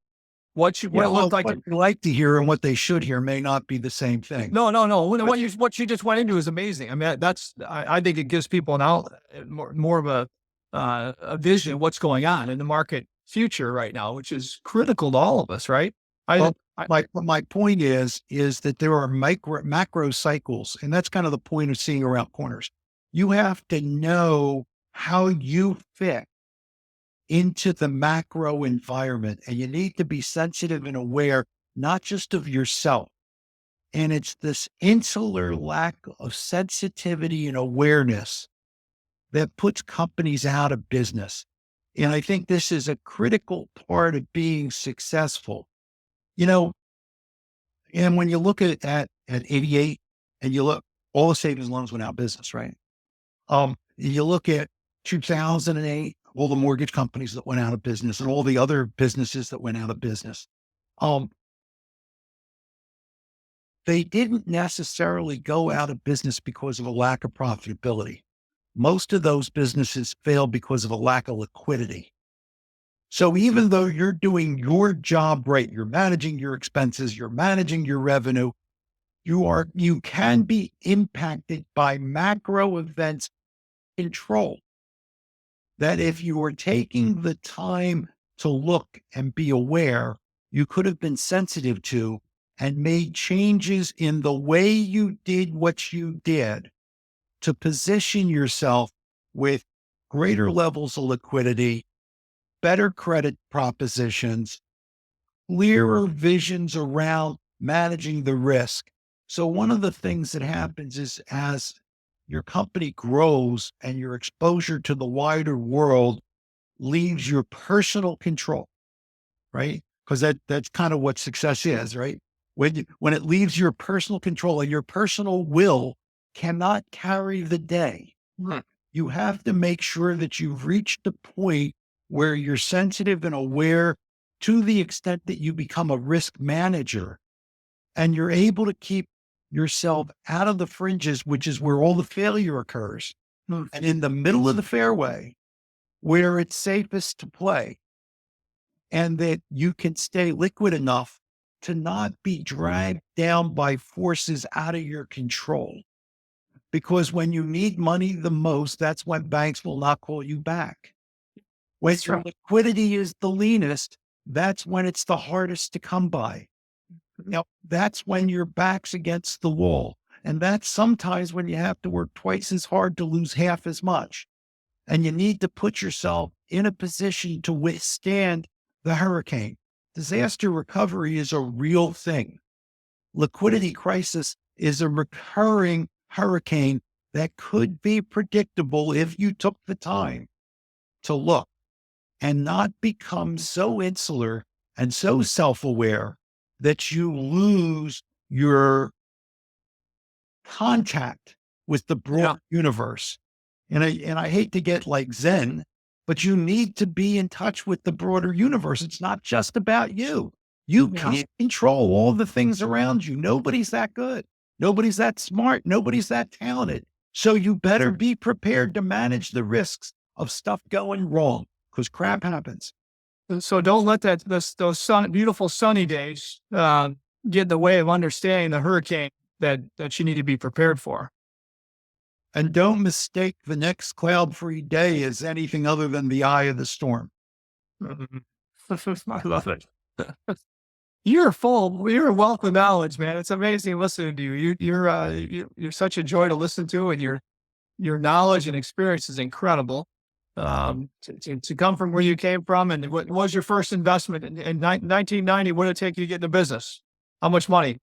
S1: what it looked like,
S2: what you like to hear and what they should hear may not be the same thing.
S1: No. What you just went into is amazing. I mean, I think it gives people more of a vision of what's going on in the market future right now, which is critical to all of us, right?
S2: My point is that there are macro cycles, and that's kind of the point of seeing around corners. You have to know how you fit into the macro environment, and you need to be sensitive and aware, not just of yourself. And it's this insular lack of sensitivity and awareness that puts companies out of business. And I think this is a critical part of being successful. And when you look at 88 and you look, all the savings loans went out of business, right? You look at 2008, all the mortgage companies that went out of business and all the other businesses that went out of business. They didn't necessarily go out of business because of a lack of profitability. Most of those businesses failed because of a lack of liquidity. So even though you're doing your job right, you're managing your expenses, you're managing your revenue, you can be impacted by macro events control. That if you were taking the time to look and be aware, you could have been sensitive to and made changes in the way you did what you did to position yourself with greater levels of liquidity, better credit propositions, clearer visions around managing the risk. So one of the things that happens is as your company grows and your exposure to the wider world leaves your personal control, right? Because that's kind of what success is, right? When it leaves your personal control and your personal will cannot carry the day, you have to make sure that you've reached the point where you're sensitive and aware to the extent that you become a risk manager and you're able to keep yourself out of the fringes, which is where all the failure occurs, and in the middle of the fairway where it's safest to play, and that you can stay liquid enough to not be dragged down by forces out of your control. Because when you need money the most, that's when banks will not call you back. When your liquidity is the leanest, that's when it's the hardest to come by. That's when your back's against the wall. And that's sometimes when you have to work twice as hard to lose half as much. And you need to put yourself in a position to withstand the hurricane. Disaster recovery is a real thing. Liquidity crisis is a recurring hurricane that could be predictable if you took the time to look and not become so insular and so self-aware that you lose your contact with the broad universe. And I hate to get like Zen, but you need to be in touch with the broader universe. It's not just about you. You
S1: Yeah.
S2: can't control all the things around you. Nobody's that good. Nobody's that smart. Nobody's that talented. So you better be prepared to manage the risks of stuff going wrong because crap happens.
S1: So don't let those beautiful sunny days get in the way of understanding the hurricane that you need to be prepared for.
S2: And don't mistake the next cloud free day as anything other than the eye of the storm.
S1: Mhm. I love it. You're a wealth of knowledge, man. It's amazing listening to you. You're such a joy to listen to, and your knowledge and experience is incredible. To come from where you came from, and what was your first investment in 1990? What did it take you to get into business? How much money?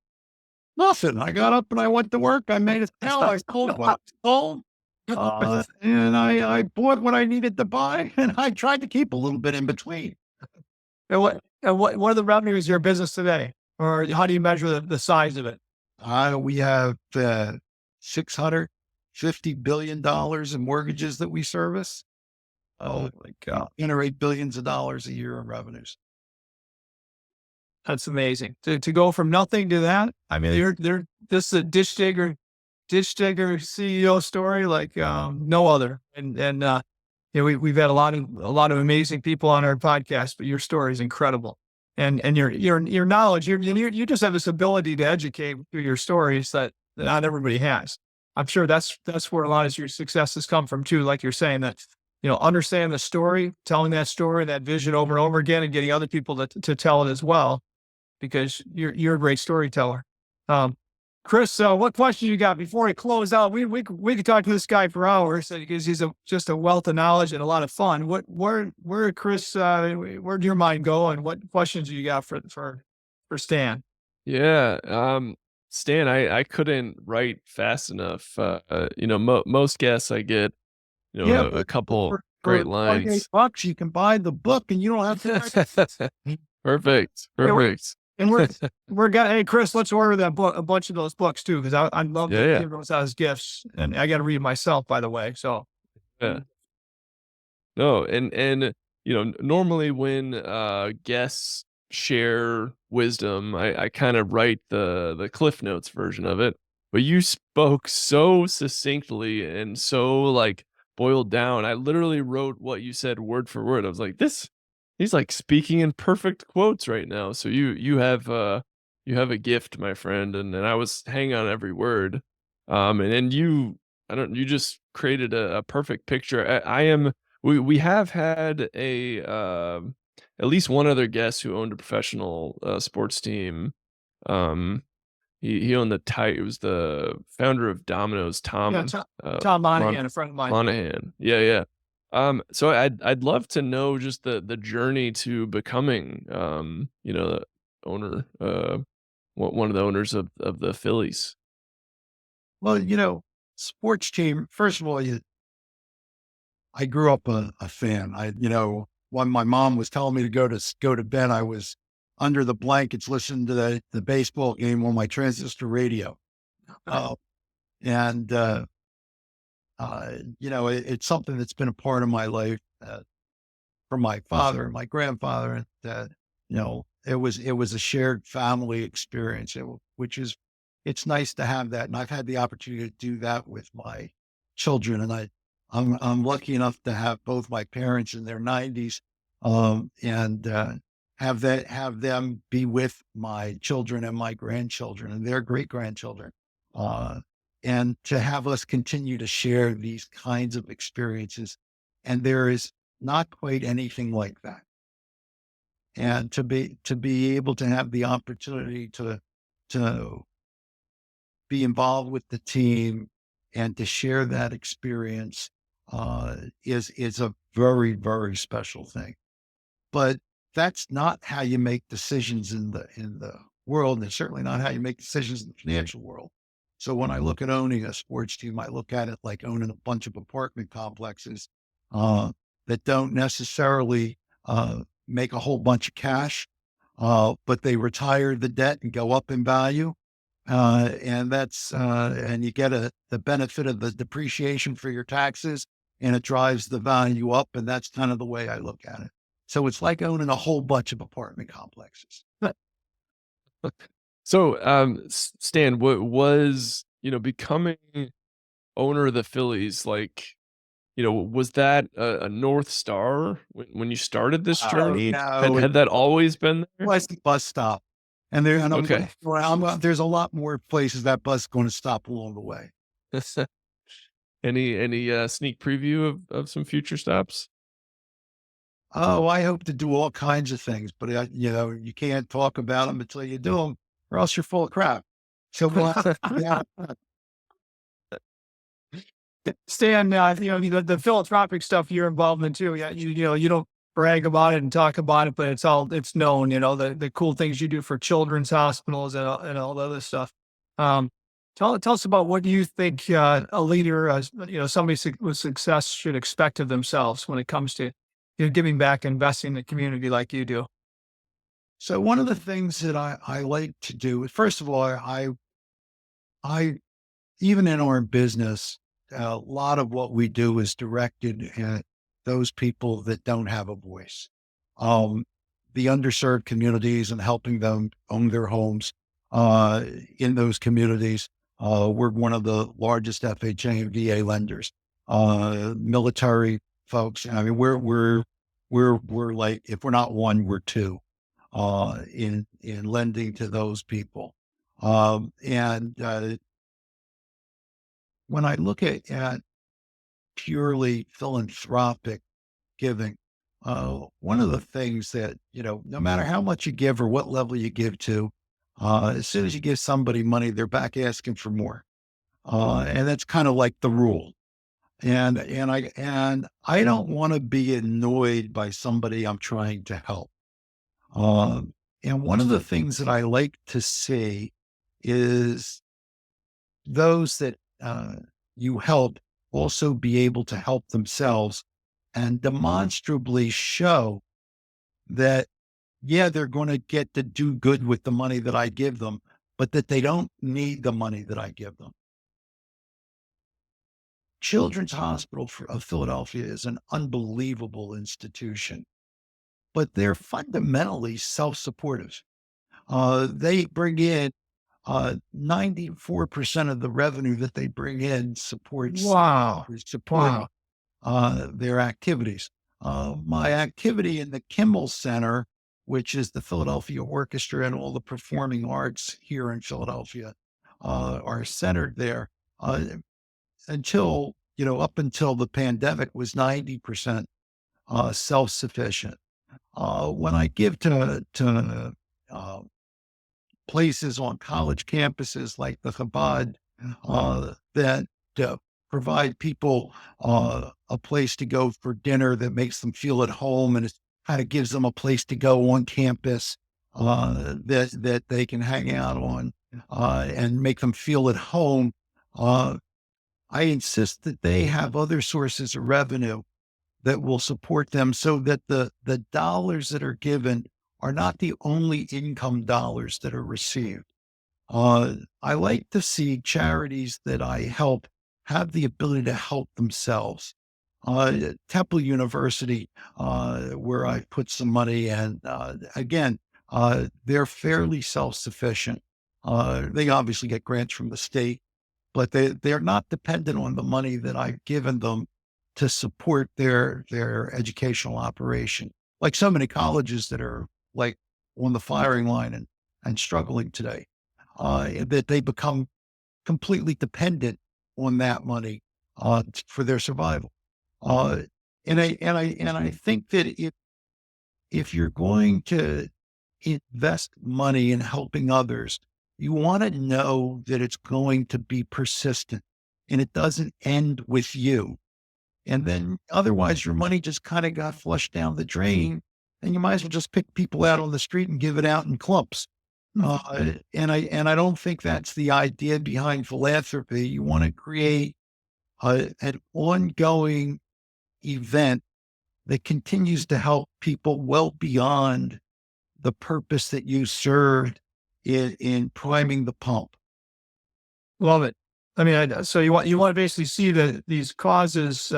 S2: Nothing. I got up and I went to work. I made a sale. I sold what I sold. And I bought what I needed to buy, and I tried to keep a little bit in between.
S1: What are the revenues of your business today, or how do you measure the size of it?
S2: We have $650 billion in mortgages that we service.
S1: Oh my God,
S2: Generate billions of dollars a year in revenues.
S1: that's amazing. To go from nothing to that. I mean, this is a ditch digger CEO story like no other. And we've had a lot of amazing people on our podcast, but your story is incredible. And your knowledge, you just have this ability to educate through your stories that not everybody has. I'm sure that's where a lot of your success has come from too. Like you're saying that, understanding the story, telling that story, that vision over and over again, and getting other people to tell it as well, because you're a great storyteller. Um, Chris, what question you got before we close out? We could talk to this guy for hours because he's just a wealth of knowledge and a lot of fun. Where Chris, where'd your mind go, and what questions you got for Stan?
S3: Yeah, Stan, I couldn't write fast enough. Most guests I get,
S2: Yeah,
S3: a couple
S2: for
S3: great lines.
S2: $28, you can buy the book, and you don't have to.
S3: Perfect,
S1: Yeah,
S3: perfect.
S1: And hey, Chris, let's order that book, a bunch of those books too, because I'd love
S3: Yeah,
S1: to
S3: yeah,
S1: give those out as gifts, and I got to read myself, by the way. So
S3: yeah. No, and normally when guests share wisdom, I kind of write the Cliff Notes version of it. But you spoke so succinctly and so like boiled down. I literally wrote what you said word for word. I was like, he's like speaking in perfect quotes right now. So you have a gift, my friend, and I was hanging on every word. And then you just created a perfect picture. I am we have had at least one other guest who owned a professional sports team. Um, he owned it was the founder of Domino's,
S1: yeah,
S3: Tom
S1: Tom
S3: Mon
S1: Monahan, a friend of mine.
S3: Monahan. Yeah, yeah. So I'd love to know just the journey to becoming the owner, one of the owners of the Phillies.
S2: Well, sports team. First of all, I grew up a fan. When my mom was telling me to go to bed, I was under the blankets listening to the baseball game on my transistor radio. And it's something that's been a part of my life from my father and my grandfather, and it was a shared family experience, which is it's nice to have that, and I've had the opportunity to do that with my children, and I'm lucky enough to have both my parents in their 90s, and have them be with my children and my grandchildren and their great grandchildren, uh, and to have us continue to share these kinds of experiences. And there is not quite anything like that. And to be able to have the opportunity to be involved with the team and to share that experience is a very, very special thing. But that's not how you make decisions in the world, and it's certainly not how you make decisions in the financial world. So when I look at owning a sports team, I look at it like owning a bunch of apartment complexes uh, that don't necessarily make a whole bunch of cash, but they retire the debt and go up in value. And you get the benefit of the depreciation for your taxes, and it drives the value up. And that's kind of the way I look at it. So it's like owning a whole bunch of apartment complexes.
S3: So, Stan, what was, becoming owner of the Phillies, like, was that a North Star when you started this journey?
S2: No,
S3: Had that always been there?
S2: was the bus stop. And there, and
S3: Okay.
S2: there's a lot more places that bus is going to stop along the way.
S3: Any sneak preview of some future stops?
S2: Oh, I hope to do all kinds of things, but you can't talk about them until you do them, or else you're full of crap. So, yeah,
S1: Stan, the philanthropic stuff you're involved in too. Yeah, you don't brag about it and talk about it, but it's known. The cool things you do for children's hospitals and all the other stuff. Um, tell us about what you think a leader, somebody with success should expect of themselves when it comes to giving back, investing in the community like you do.
S2: so one of the things that I like to do, first of all, I even in our business, a lot of what we do is directed at those people that don't have a voice. Um, the underserved communities and helping them own their homes in those communities. We're one of the largest FHA and VA lenders. Military folks. I mean, we're like, if we're not one, we're two in lending to those people. And when I look at purely philanthropic giving, one of the things that, no matter how much you give or what level you give to, as soon as you give somebody money, they're back asking for more. And that's kind of like the rule. And I don't want to be annoyed by somebody I'm trying to help. And one of the things that I like to see is those that you help also be able to help themselves and demonstrably show that, yeah, they're going to get to do good with the money that I give them, but that they don't need the money that I give them. Children's Hospital of Philadelphia is an unbelievable institution, but they're fundamentally self-supportive. They bring in 94% of the revenue that they bring in supports
S1: Wow.
S2: supporting
S1: Wow.
S2: their activities. My activity in the Kimmel Center, which is the Philadelphia Orchestra and all the performing arts here in Philadelphia, are centered there. Up until the pandemic, was 90% self-sufficient. When I give to places on college campuses like the Chabad that provide people a place to go for dinner that makes them feel at home, and it kind of gives them a place to go on campus that they can hang out on and make them feel at home. I insist that they have other sources of revenue that will support them so that the dollars that are given are not the only income dollars that are received. I like to see charities that I help have the ability to help themselves. Temple University, where I put some money, and again, they're fairly self-sufficient. They obviously get grants from the state, but they're not dependent on the money that I've given them to support their educational operation. Like so many colleges that are like on the firing line and struggling today, that they become completely dependent on that money for their survival. Uh, and I think that if you're going to invest money in helping others, you want to know that it's going to be persistent and it doesn't end with you. And then otherwise your money just kind of got flushed down the drain, and you might as well just pick people out on the street and give it out in clumps. And I don't think that's the idea behind philanthropy. You want to create an ongoing event that continues to help people well beyond the purpose that you served in priming the pump.
S1: Love it. I mean, so you want to basically see these causes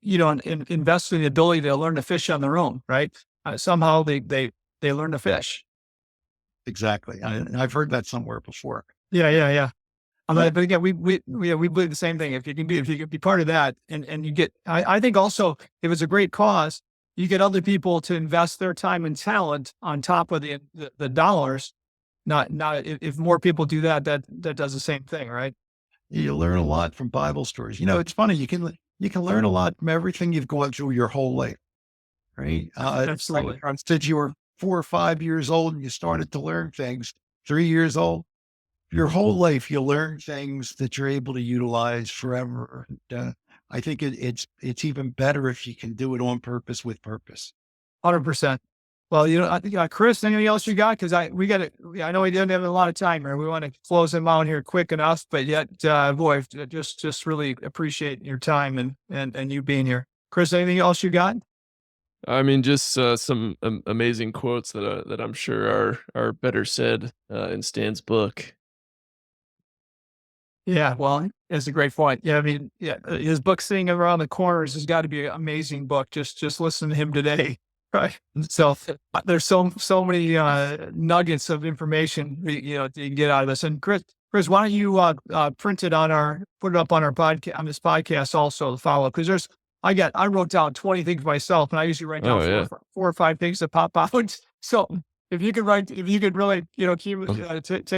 S1: invest in the ability to learn to fish on their own, right? Somehow they learn to fish.
S2: Exactly. I've heard that somewhere before.
S1: Yeah. But again, we believe the same thing. If you can be part of that, and you get, I think also, if it's a great cause, you get other people to invest their time and talent on top of the dollars. Not if more people do that, that does the same thing, right?
S2: You learn a lot from Bible stories. It's funny. You can learn a lot from everything you've gone through your whole life, right?
S1: Absolutely.
S2: Since you were 4 or 5 years old and you started to learn things, 3 years old, your whole life, you learn things that you're able to utilize forever. And, I think it's even better if you can do it on purpose with purpose.
S1: 100%. Well, I think, Chris, anything else you got? Because I know we didn't have a lot of time here. We want to close them out here quick enough, but yet, boy, just really appreciate your time and you being here. Chris, anything else you got?
S3: I mean, just some amazing quotes that I'm sure are better said in Stan's book.
S1: Yeah, well, it's a great point. Yeah, I mean, yeah, his book "Seeing Around the Corners" has got to be an amazing book. Just listen to him today, right? So there's so many nuggets of information you can get out of this. And Chris, why don't you put it up on our podcast, on this podcast also to follow, because I wrote down 20 things myself, and I usually write down four or five things that pop out. So if you could really, take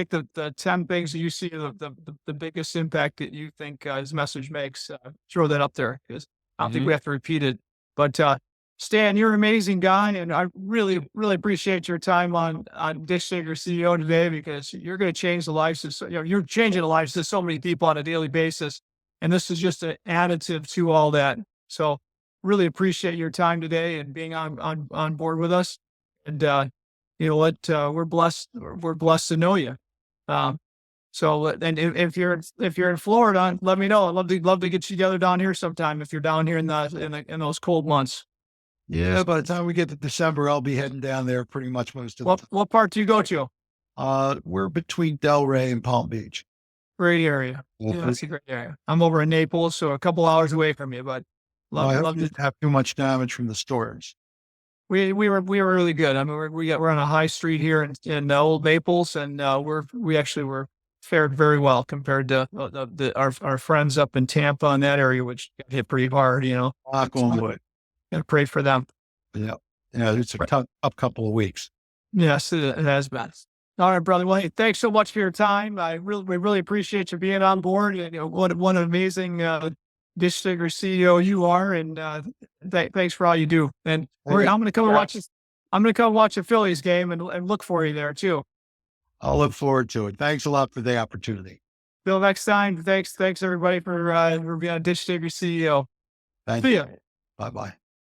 S1: the 10 things that you see the biggest impact that you think his message makes, throw that up there, because I don't think we have to repeat it. But Stan, you're an amazing guy, and I really, really appreciate your time on Dish Digger CEO today, because you're going to change the lives of you're changing the lives of so many people on a daily basis, and this is just an additive to all that. So really appreciate your time today and being on board with us. And you know what? We're blessed to know you. So, and if you're in Florida, let me know. I'd love to get you together down here sometime if you're down here in those cold months.
S2: Yeah, by the time we get to December, I'll be heading down there pretty much most of the time.
S1: What part do you go to?
S2: We're between Delray and Palm Beach.
S1: Great area. Yeah, that's a great area. I'm over in Naples, so a couple hours away from you, but
S2: I didn't have too much damage from the storms.
S1: We were really good. I mean, we're on a high street here in Old Naples, and we actually were fared very well compared to our friends up in Tampa in that area, which got hit pretty hard.
S2: Knock on wood.
S1: Gotta pray for them.
S2: Yeah, it's a tough couple of weeks.
S1: Yes, it has been. All right, brother. Well, hey, thanks so much for your time. We really appreciate you being on board. What an amazing Dish Digger CEO you are, and thanks for all you do. And I'm going to come and watch this. I'm going to come watch a Phillies game and look for you there too.
S2: I'll look forward to it. Thanks a lot for the opportunity.
S1: Till next time. Thanks everybody for being a Dish Digger CEO.
S2: Thank
S1: See
S2: you.
S1: ya.
S2: Bye-bye.